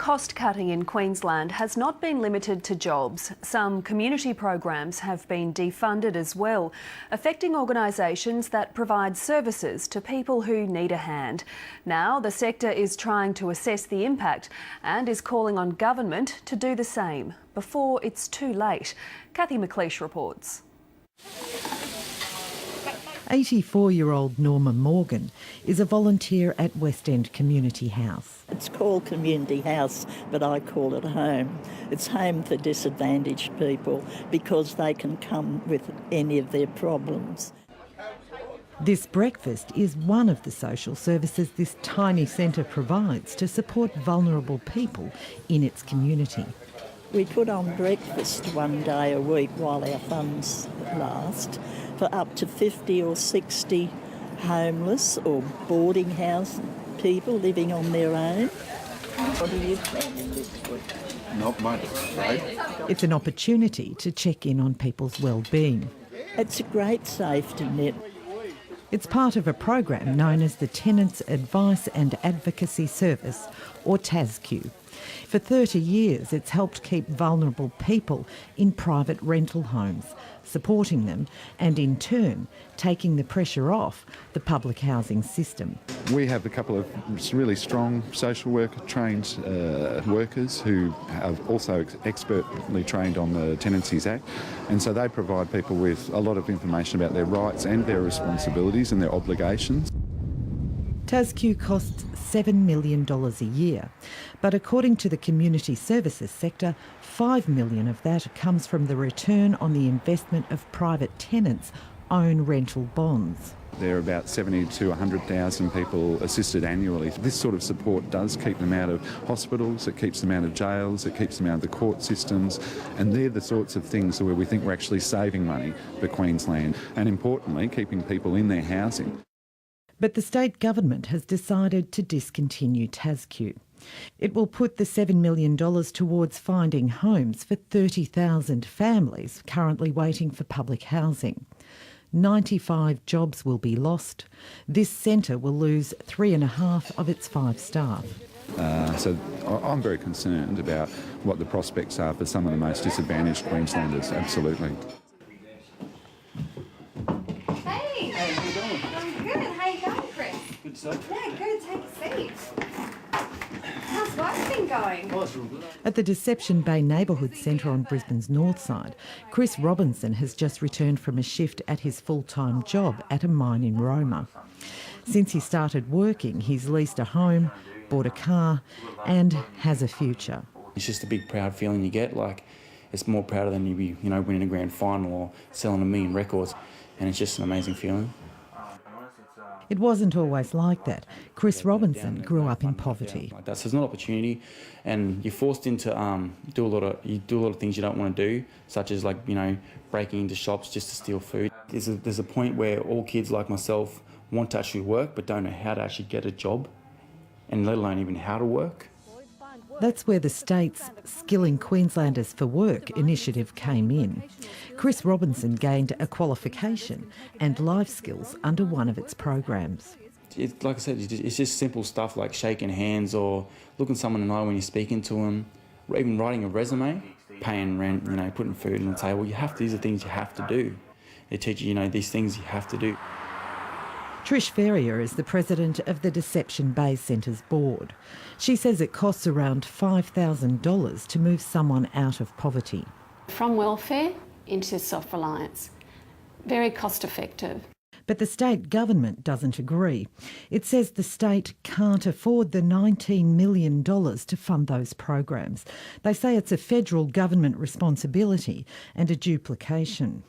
Cost cutting in Queensland has not been limited to jobs. Some community programs have been defunded as well, affecting organisations that provide services to people who need a hand. Now the sector is trying to assess the impact and is calling on government to do the same before it's too late. McLeish reports. 84-year-old Norma Morgan is a volunteer at West End Community House. It's called Community House, but I call it home. It's home for disadvantaged people because they can come with any of their problems. This breakfast is one of the social services this tiny centre provides to support vulnerable people in its community. We put on breakfast one day a week while our funds last for up to 50 or 60 homeless or boarding house people living on their own. What are you planning this week? Not much, right? It's an opportunity to check in on people's well-being. It's a great safety net. It's part of a program known as the Tenants Advice and Advocacy Service, or TASQ. For 30 years, it's helped keep vulnerable people in private rental homes, supporting them and, in turn, taking the pressure off the public housing system. We have a couple of really strong social worker trained workers who are also expertly trained on the Tenancies Act, and so they provide people with a lot of information about their rights and their responsibilities and their obligations. TASQ costs $7 million a year, but according to the community services sector, $5 million of that comes from the return on the investment of private tenants' own rental bonds. There are about 70 to 100,000 people assisted annually. This sort of support does keep them out of hospitals, it keeps them out of jails, it keeps them out of the court systems, and they're the sorts of things where we think we're actually saving money for Queensland, and importantly, keeping people in their housing. But the state government has decided to discontinue TASQ. It will put the $7 million towards finding homes for 30,000 families currently waiting for public housing. 95 jobs will be lost. This centre will lose 3.5 of its 5 staff. So I'm very concerned about what the prospects are for some of the most disadvantaged Queenslanders, absolutely. Hey! How you doing? I'm good. How you going, Chris? Good stuff. Yeah, good. Take a seat. How's work been going? Oh, it's real good. At the Deception Bay Neighbourhood Centre on Brisbane's north side, Chris Robinson has just returned from a shift at his full-time job at a mine in Roma. Since he started working, he's leased a home, bought a car and has a future. It's just a big proud feeling you get, like it's more prouder than you be, winning a grand final or selling 1 million records, and it's just an amazing feeling. It wasn't always like that. Chris Robinson grew up in poverty. So it's not opportunity, and you're forced into do a lot of things you don't want to do, such as breaking into shops just to steal food. There's a point where all kids like myself want to actually work, but don't know how to actually get a job, and let alone even how to work. That's where the state's Skilling Queenslanders for Work initiative came in. Chris Robinson gained a qualification and life skills under one of its programs. Like I said, it's just simple stuff like shaking hands or looking someone in the eye when you're speaking to them, or even writing a resume, paying rent, putting food on the table. These are things you have to do. They teach you, these things you have to do. Trish Ferrier is the president of the Deception Bay Centre's board. She says it costs around $5,000 to move someone out of poverty. From welfare into self-reliance. Very cost effective. But the state government doesn't agree. It says the state can't afford the $19 million to fund those programs. They say it's a federal government responsibility and a duplication.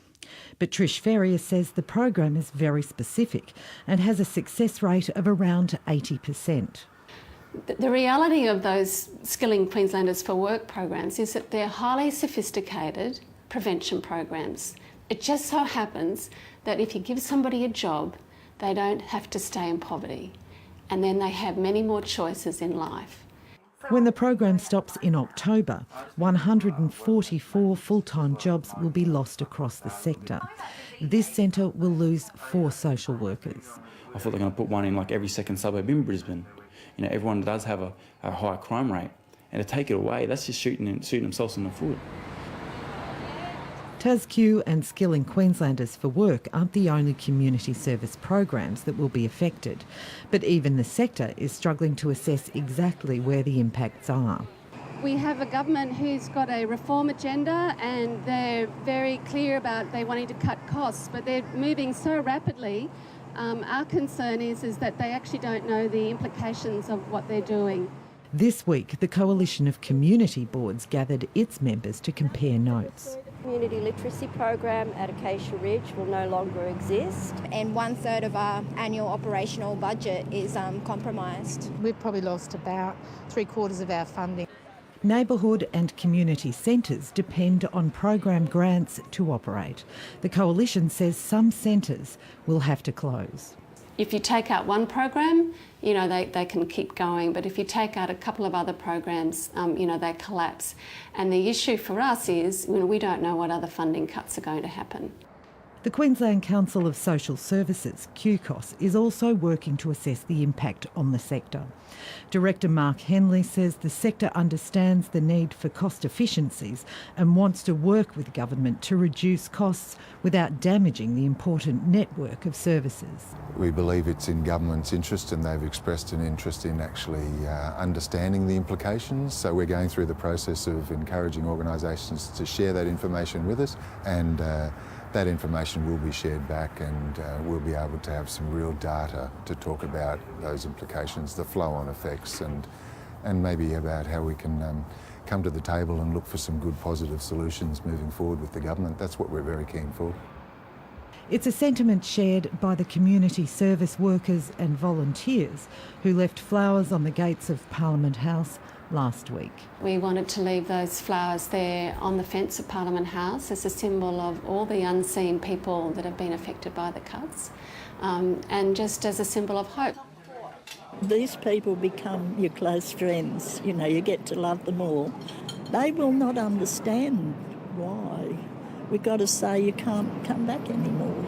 But Trish Ferrier says the program is very specific and has a success rate of around 80%. The reality of those Skilling Queenslanders for Work programs is that they're highly sophisticated prevention programs. It just so happens that if you give somebody a job, they don't have to stay in poverty, and then they have many more choices in life. When the program stops in October, 144 full-time jobs will be lost across the sector. This centre will lose 4 social workers. I thought they're going to put one in every second suburb in Brisbane. Everyone does have a higher crime rate, And to take it away, that's just shooting themselves in the foot. TASQ and Skilling Queenslanders for Work aren't the only community service programs that will be affected, but even the sector is struggling to assess exactly where the impacts are. We have a government who's got a reform agenda and they're very clear about they wanting to cut costs, but they're moving so rapidly. Our concern is that they actually don't know the implications of what they're doing. This week, the Coalition of Community Boards gathered its members to compare notes. Community literacy program at Acacia Ridge will no longer exist. And 1/3 of our annual operational budget is compromised. We've probably lost about 3/4 of our funding. Neighbourhood and community centres depend on program grants to operate. The Coalition says some centres will have to close. If you take out one program, they can keep going, but if you take out a couple of other programs, they collapse. And the issue for us is, we don't know what other funding cuts are going to happen. The Queensland Council of Social Services, QCOS, is also working to assess the impact on the sector. Director Mark Henley says the sector understands the need for cost efficiencies and wants to work with government to reduce costs without damaging the important network of services. We believe it's in government's interest, and they've expressed an interest in actually understanding the implications. So we're going through the process of encouraging organisations to share that information with us, and that information will be shared back, and we'll be able to have some real data to talk about those implications, the flow-on effects, and maybe about how we can come to the table and look for some good positive solutions moving forward with the government. That's what we're very keen for. It's a sentiment shared by the community service workers and volunteers who left flowers on the gates of Parliament House last week. We wanted to leave those flowers there on the fence of Parliament House as a symbol of all the unseen people that have been affected by the cuts, and just as a symbol of hope. These people become your close friends. You get to love them all. They will not understand why. We've got to say you can't come back anymore.